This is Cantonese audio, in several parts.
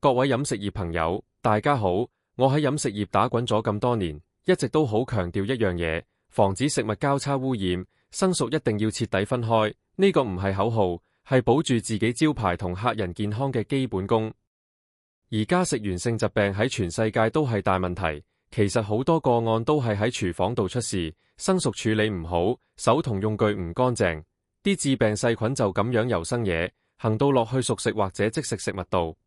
各位飲食業朋友，大家好，我喺飲食業打滾咗咁多年，一直都好強調一樣嘢，防止食物交叉污染，生熟一定要徹底分開，呢個唔係口號，係保住自己招牌同客人健康嘅基本功。而家食源性疾病喺全世界都係大問題，其實好多個案都係喺廚房度出事，生熟處理唔好，手同用具唔乾淨，啲致病細菌就咁樣由生嘢行到落去熟食或者即食食物度。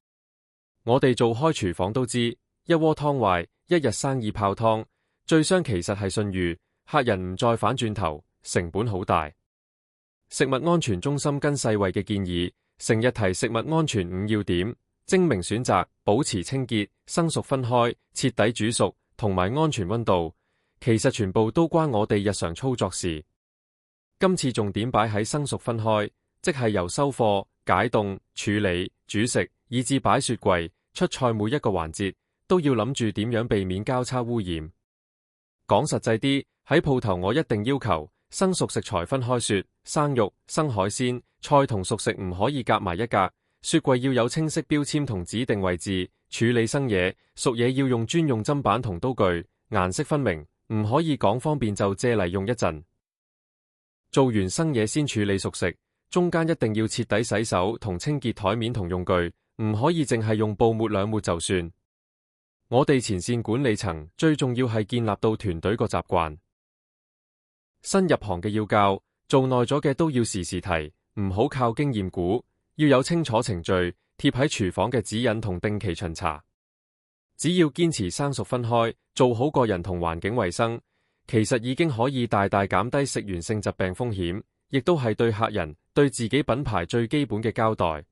我哋做開廚房都知，一鍋湯壞，一日生意泡湯，最傷其實係信譽，客人唔再反轉頭，成本好大。食物安全中心跟世衛嘅建議，成日提食物安全5要點，精明選擇，保持清潔，生熟分開，徹底煮熟，同埋安全溫度，其實全部都關我哋日常操作事。今次重點擺喺生熟分開，即係由收貨、解凍、處理、煮食，以至擺雪櫃、出菜每一個環節，都要諗住點樣避免交叉污染。講實際啲，喺鋪頭我一定要求生熟食材分開雪，生肉、生海鮮、菜同熟食唔可以夾埋一格，雪櫃要有清晰標籤同指定位置，處理生嘢、熟嘢要用專用砧板同刀具，顏色分明，唔可以講方便就借嚟用一陣。做完生嘢先處理熟食，中間一定要徹底洗手同清潔台面同用具，唔可以淨係用布抹兩抹就算。我哋前線管理層最重要係建立到團隊個習慣。新入行嘅要教，做耐咗嘅都要時時提，唔好靠經驗估，要有清楚程序，貼喺廚房嘅指引同定期巡查。只要堅持生熟分開，做好個人同環境衛生，其實已經可以大大減低食源性疾病風險，亦都係對客人、對自己品牌最基本嘅交代。